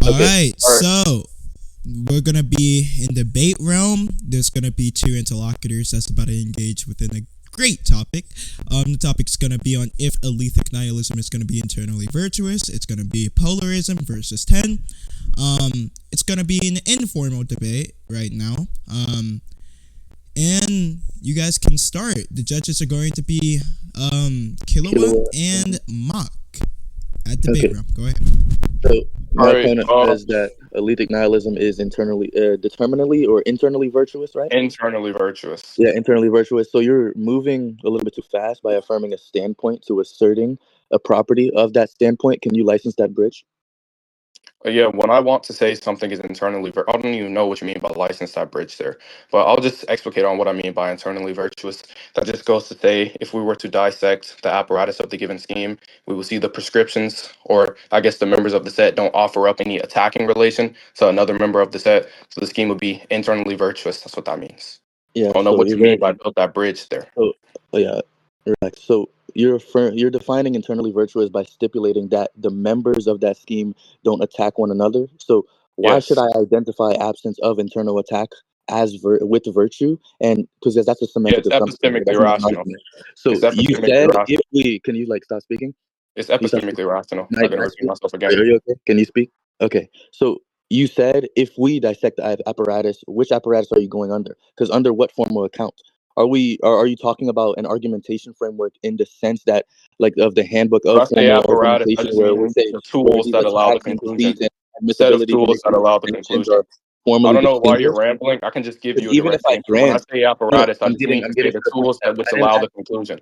All right, All right. so we're gonna be in debate realm. There's gonna be two interlocutors that's about to engage within a great topic. The topic's gonna be on if Alethic Nihilism is gonna be internally virtuous. It's gonna be polarism versus 10. It's gonna be an informal debate right now. And you guys can start. The judges are going to be Kilowatt and Mock at debate Okay. realm. Go ahead. So my All right, opponent says that Alethic Nihilism is determinally or internally virtuous, right? internally virtuous. Yeah, internally virtuous. So you're moving a little bit too fast by affirming a standpoint to asserting a property of that standpoint. Can you license that bridge? Yeah, when I want to say something is internally, I don't even know what you mean by license that bridge there, but I'll just explicate on what I mean by internally virtuous. That just goes to say, if we were to dissect the apparatus of the given scheme, we will see the prescriptions, or I guess the members of the set don't offer up any attacking relation to another member of the set, so the scheme would be internally virtuous. That's what that means. Yeah. I don't know So what you're you mean very. by build that bridge there. So yeah, relax. So you're defining internally virtuous by stipulating that the members of that scheme don't attack one another. So why should Yes. I identify absence of internal attack as with virtue? And because that's a Yeah, semantic it's assumption, right? epistemically That's not an rational. argument. So It's you epistemically said rational. if we can you like stop speaking? It's Can you stop epistemically speaking? rational. Can I'm I, not can gonna I repeat speak? myself Are again. you okay? Can you speak? Okay. So you said if we dissect the apparatus, which apparatus are you going under? Because under what formal account? Are you talking about an argumentation framework in the sense that like of the handbook When of I say formal apparatus, I argumentation just where we mean say the where tools these that allow the attacking conclusion. defeats and Set of admissibility tools that conditions allow the are conclusion. I formally don't know why you're distinguished? rambling. I can just give Because you a even if direct I answer. When I grant, say no, apparatus, I I'm just mean getting to I'm say getting the to the point. tools that which I didn't allow ask, the conclusion.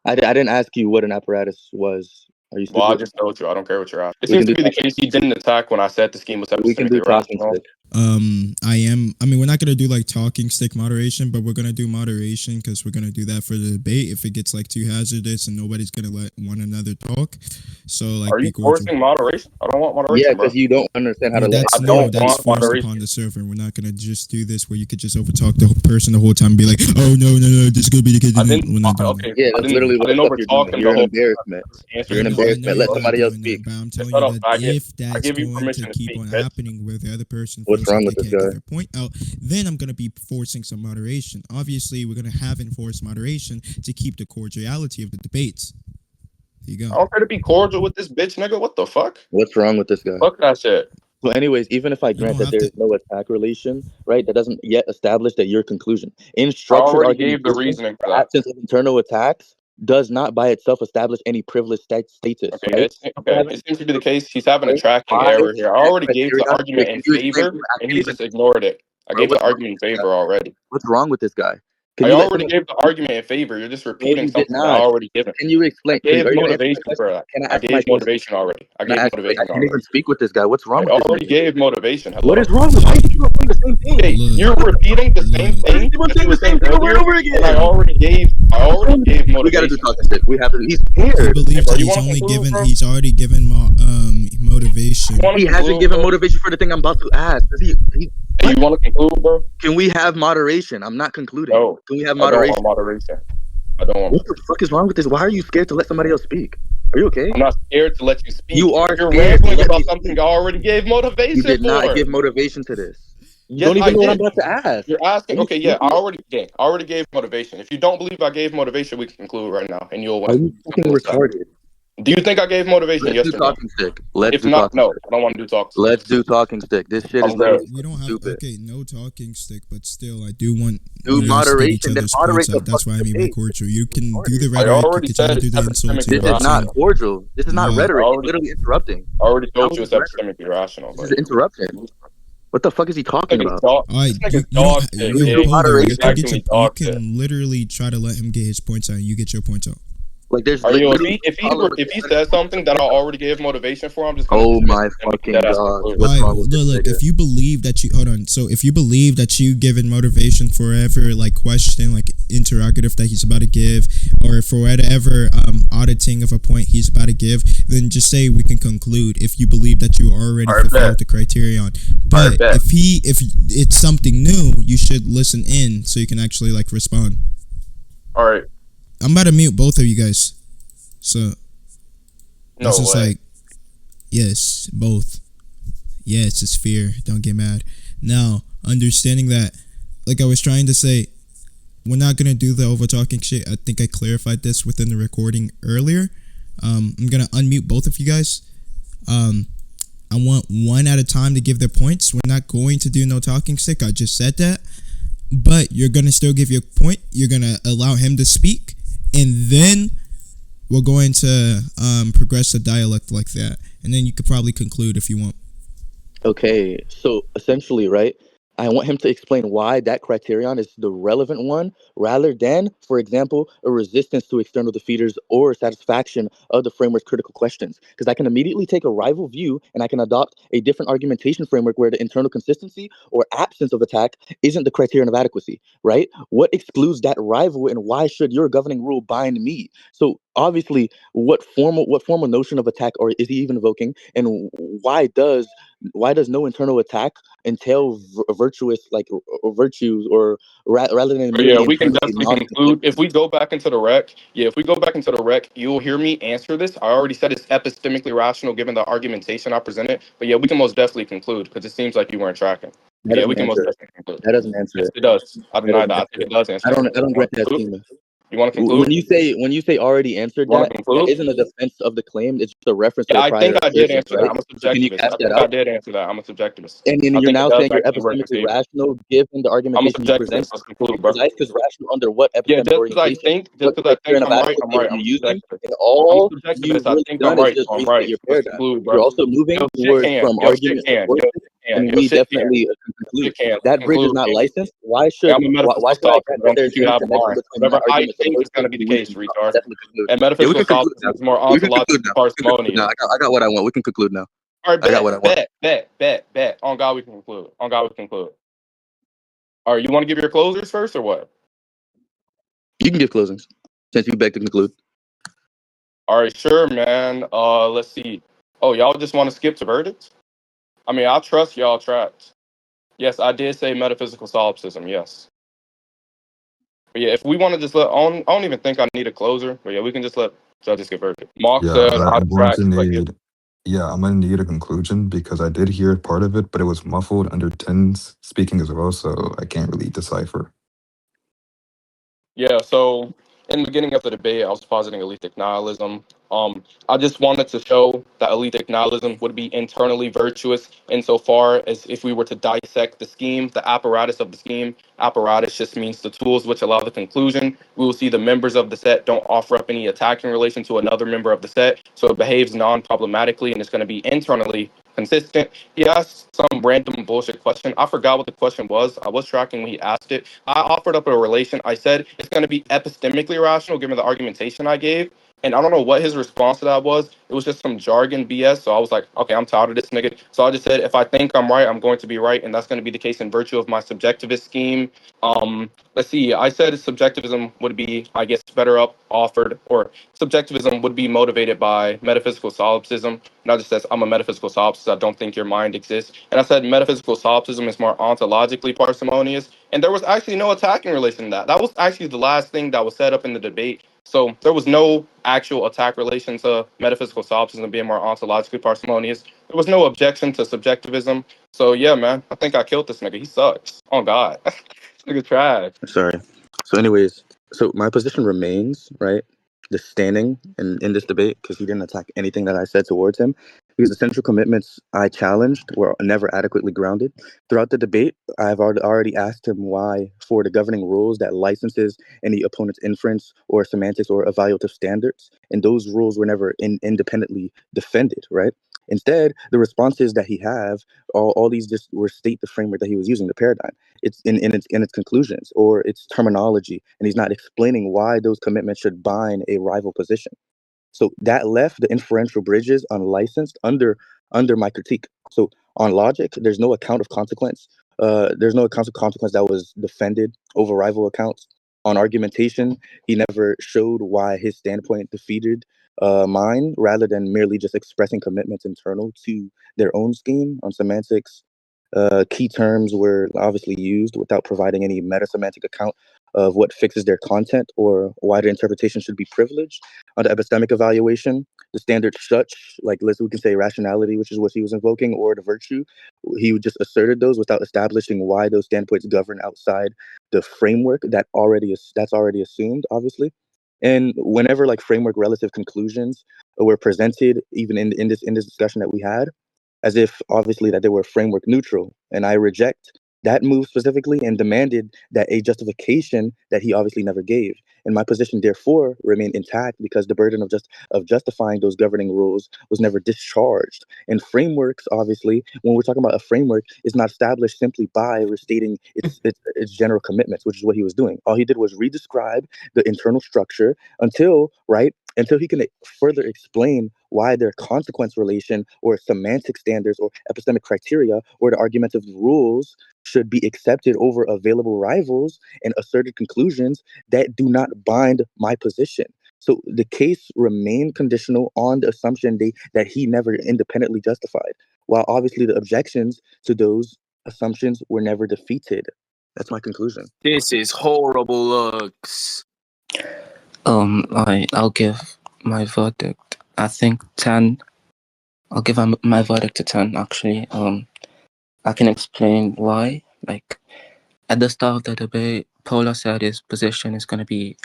I didn't ask you what an apparatus was. Are you Well, I stupid? just told you. I don't care what you're asking. It We seems can to do be the case he didn't attack when I said the scheme was we can do epistemically talking rational. stick. I mean, we're not gonna do like talking stick moderation, but we're gonna do moderation because we're gonna do that for the debate. If it gets like too hazardous and nobody's gonna let one another talk, so like Are be you cordial. forcing moderation? I don't want Yeah, moderation, bro. because you don't understand how No, to let. I don't that's want forced moderation. upon the server. We're not gonna just do this where you could just overtalk the whole person the whole time and be like, oh no, this is gonna be the case. I didn't. We're not doing that. Okay. Yeah, I that's didn't. literally I what the didn't fuck you're overtalk doing. him the You're an whole. embarrassment. Answer You're your an I question. know embarrassment. you're Let not somebody else doing speak. that, but I'm telling Shut you up, that faggot. if I that's give you going to permission to keep speak, on bitch. happening where the other person What's feels wrong like with they this can't guy? get their point out, then I'm gonna be forcing some moderation. Obviously, we're gonna have enforced moderation to keep the cordiality of the debates. There you I go. don't care to be cordial with this bitch, nigga. What the fuck? What's wrong with this guy? Fuck that shit. So, anyways, even if I You grant don't that have there to. is no attack relation, right, that doesn't yet establish that your conclusion in I structured already gave the argumentation, reasoning for the that. absence of internal attacks does not by itself establish any privileged status, Okay, right? okay. It seems to be the case. He's having a Right? tracking By error here. I that already gave the criteria, wait, argument in can you explain? favor, I and can't he even, just ignored it. I bro. gave the argument in favor already. What's wrong with this guy? Can I you let already someone gave the speak? argument in favor. You're just No, repeating you did something that I not. already given. Can you I explain? gave Are you gonna answer my motivation question? for that. Can I I ask my gave question? motivation already. I Can I gave ask? I motivation can't even already. speak with this guy. What's wrong I with this already nigga? gave motivation. What Hello. is wrong with? Why do you keep repeating the same thing? Hey, you're repeating the same Look. thing Everyone's that saying you were the same saying thing over earlier, and over and again. I already gave We gotta do motivation. talking stick. We have to. He's He scared. believes bro, that you he's wanna only conclude, given. bro? He's already given motivation. You want He to hasn't conclude, given bro? motivation for the thing I'm about to ask. Hey, you want to conclude, bro? Can we have moderation? I'm not concluding. No, Can we have I don't moderation? want moderation. I don't want What the fuck is wrong with this? Why are you scared to let somebody else speak? Are you okay? I'm not scared to let you speak. You are You're scared to rambling let about me something speak. I already gave You motivation did not for. give motivation to this. You Yes, don't I even know what I'm did. about to ask. You're Are asking. you Okay, yeah, stupid? I already gave motivation. If you don't believe I gave motivation, we can conclude right now, and you'll Are win. you fucking Simple as that. retarded? Do you think I gave motivation? Let's Yes do or no? talking stick. Let's If do not, talking no. stick. I don't want to do talk stick. Let's do talking stick. This shit is I'm good. literally We don't have. stupid. Okay, no talking stick, but still, I do want Do you guys to get each moderation, then other's moderate points the out. That's why I fucking mean by debate. cordial. You can do the I rhetoric. You already can try to said do it's the insults. epistemically You This know what is I'm not saying? cordial. This is not What? rhetoric. I It's already, literally interrupting. I already How told is you this it's rhetoric? epistemically rational. This is But interruption. What the fuck is he talking about? All right, this nigga's dog shit. We yo, do Polar, you moderation. can get your. Actually You dog shit. can literally try to let him get his points out, and you get your points out. Like there's Are you? literally If he says something that I already gave motivation for, I'm just gonna Oh dismiss my it and fucking that as god! conclude. What's Alright, wrong with this look, nigga? if you believe that you hold on, so if you believe that you given motivation for whatever like question, like interrogative that he's about to give, or for whatever auditing of a point he's about to give, then just say we can conclude if you believe that you already fulfilled the criterion. But if it's something new, you should listen in so you can actually like respond. All right. I'm about to mute both of you guys. So No it's just way. like, yes, both. Yeah, it's just fear. Don't get mad. Now, understanding that, like I was trying to say, we're not gonna do the over talking shit. I think I clarified this within the recording earlier. I'm gonna unmute both of you guys. I want one at a time to give their points. We're not going to do no talking stick. I just said that. But you're gonna still give your point. You're gonna allow him to speak, and then we're going to progress the dialect like that. And then you could probably conclude if you want. Okay, so essentially, right, I want him to explain why that criterion is the relevant one rather than, for example, a resistance to external defeaters or satisfaction of the framework's critical questions. Because I can immediately take a rival view and I can adopt a different argumentation framework where the internal consistency or absence of attack isn't the criterion of adequacy, right? What excludes that rival and why should your governing rule bind me? So obviously, what formal notion of attack or is he even evoking, and why does no internal attack entail virtuous virtues or rather than But yeah, merely we can internally definitely conclude. non-conflicting? If we go back into the rec, if we go back into the rec, you'll hear me answer this. I already said it's epistemically rational given the argumentation I presented. But yeah, we can most definitely conclude because it seems like you weren't tracking. That But yeah, we doesn't can most answer it. definitely conclude. That doesn't answer Yes, it. it does. I That deny doesn't that. I answer think it it. does answer I that don't. I question. don't You want grant to that conclude? schema. You want to When conclude? you say already You answered want to that conclude? isn't a defense of the claim. It's just a reference to Yeah, the I think prior I did assertions, answer that. right? I'm a So can you subjectivist. cash I that think I out? did answer that. I'm a subjectivist. And I you're think it now does saying you're actually work in epistemically favor. rational given the I'm a argumentation you present. subjectivist. Let's conclude, bro. Precise because rational under what Yeah, epistemic just because I orientation? think, just What because I think criterion of I'm right, I'm adequacy are right. you I'm a using? subjectivist. And I'm a all subjectivist. you've I really think I'm done is right, just so I'm restate right. your Let's paradigm. conclude, bro. You're also moving Yo, shit towards can. from Yo, shit argument to can. Yo, voices, shit can. and Yo, we shit can. definitely can conclude Shit can. Let's that bridge is conclude, not man. licensed. Why Yeah, should I'm a why metaphysical should I scholar. grant I that don't there's think you any have a connection mind. between my Whatever I argument to think is voices going to and be the you case, using retard. definitely conclude. And Yeah, we can metaphysical conclude now. solipsism is more We can conclude ontologically now. We can conclude now. parsimonious. I got what I want. We can conclude now. All right, I got what I bet, want. bet, bet, bet, bet. On God, we can conclude. On God, we can conclude. All right, you want to give your closers first or what? You can give closings since you beg to conclude. All right, sure, man. Let's see. Oh, y'all just want to skip to verdicts? I mean, I trust y'all tracks. Yes, I did say metaphysical solipsism. Yes. But yeah, if we want to just I don't even think I need a closer. But yeah, we can just let judges get verdict. Mark Yeah, said but I I'm going to tracked, but yeah. need, yeah, I'm going to need a conclusion because I did hear part of it, but it was muffled under Tin's speaking as well, so I can't really decipher. Yeah, so in the beginning of the debate, I was positing Alethic Nihilism. I just wanted to show that Alethic Nihilism would be internally virtuous insofar as if we were to dissect the scheme, the apparatus of the scheme. Apparatus just means the tools which allow the conclusion. We will see the members of the set don't offer up any attack in relation to another member of the set, so it behaves non-problematically and it's going to be internally consistent. He asked some random bullshit question. I forgot what the question was. I was tracking when he asked it. I offered up a relation. I said it's going to be epistemically rational given the argumentation I gave. And I don't know what his response to that was. It was just some jargon BS. So I was like, okay, I'm tired of this nigga. So I just said, if I think I'm right, I'm going to be right. And that's going to be the case in virtue of my subjectivist scheme. Let's see. I said subjectivism would be, I guess, better up offered, or subjectivism would be motivated by metaphysical solipsism. And I just says, I'm a metaphysical solipsist. I don't think your mind exists. And I said metaphysical solipsism is more ontologically parsimonious. And there was actually no attacking relation to that. That was actually the last thing that was set up in the debate. So there was no actual attack relation to metaphysical solipsism being more ontologically parsimonious. There was no objection to subjectivism. So yeah, man, I think I killed this nigga. He sucks. Oh God. This nigga trash. Sorry. So, anyways, so my position remains, right? The standing in this debate, because he didn't attack anything that I said towards him, because the central commitments I challenged were never adequately grounded. Throughout the debate, I've already asked him why, for the governing rules that licenses any opponent's inference or semantics or evaluative standards, and those rules were never independently defended, right? Instead, the responses that he have, all these just were state the framework that he was using, the paradigm. It's in its conclusions or its terminology, and he's not explaining why those commitments should bind a rival position. So that left the inferential bridges unlicensed under my critique. So on logic, there's no account of consequence. There's no account of consequence that was defended over rival accounts. On argumentation, he never showed why his standpoint defeated mine, rather than merely just expressing commitments internal to their own scheme. On semantics, key terms were obviously used without providing any meta-semantic account of what fixes their content or why the interpretation should be privileged. On the epistemic evaluation, the standard such, like we can say rationality, which is what he was invoking, or the virtue. He just asserted those without establishing why those standpoints govern outside the framework that's already assumed, obviously. And whenever like framework relative conclusions were presented, even in this discussion that we had, as if obviously that they were framework neutral, and I reject that move specifically and demanded that a justification that he obviously never gave. And my position therefore remained intact because the burden of justifying those governing rules was never discharged. And frameworks, obviously, when we're talking about a framework, is not established simply by restating its general commitments, which is what he was doing. All he did was redescribe the internal structure until he can further explain why their consequence relation or semantic standards or epistemic criteria or the argumentative rules should be accepted over available rivals and asserted conclusions that do not bind my position. So the case remained conditional on the assumption that he never independently justified, while obviously the objections to those assumptions were never defeated. That's my conclusion. This is horrible, Lux. I'll give my verdict. I think 10. I'll give my verdict to 10. Actually, I can explain why. Like at the start of the debate, Pxlar said his position is going to be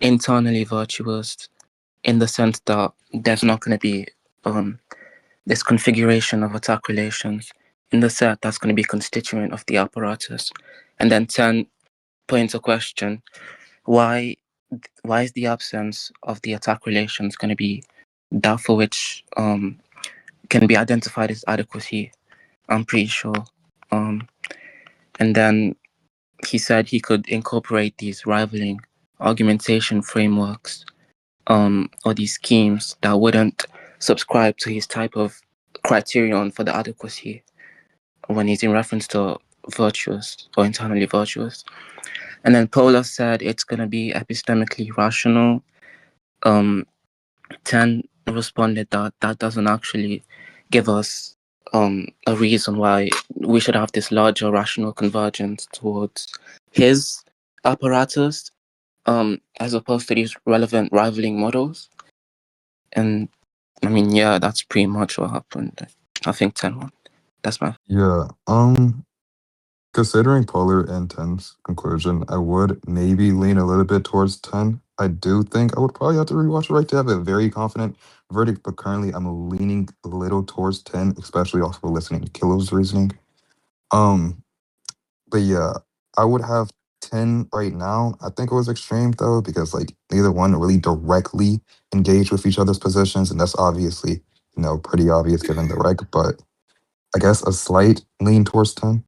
internally virtuous, in the sense that there's not going to be this configuration of attack relations in the set that's going to be constituent of the apparatus. And then 10 points a question: why is the absence of the attack relations going to be that for which can be identified as adequacy? I'm pretty sure. And then he said he could incorporate these rivaling argumentation frameworks or these schemes that wouldn't subscribe to his type of criterion for the adequacy when he's in reference to virtuous or internally virtuous. And then Pxlar said it's going to be epistemically rational. 10 responded that doesn't actually give us a reason why we should have this larger rational convergence towards his apparatus as opposed to these relevant rivaling models. And I mean, yeah, that's pretty much what happened. I think 10 won. That's my... Yeah. Considering Polar and 10's conclusion, I would maybe lean a little bit towards 10. I do think I would probably have to rewatch it, right, to have a very confident verdict, but currently I'm leaning a little towards 10, especially also listening to Killo's reasoning. But yeah, I would have 10 right now. I think it was extreme though, because like neither one really directly engaged with each other's positions, and that's obviously, pretty obvious given the reg, but I guess a slight lean towards 10.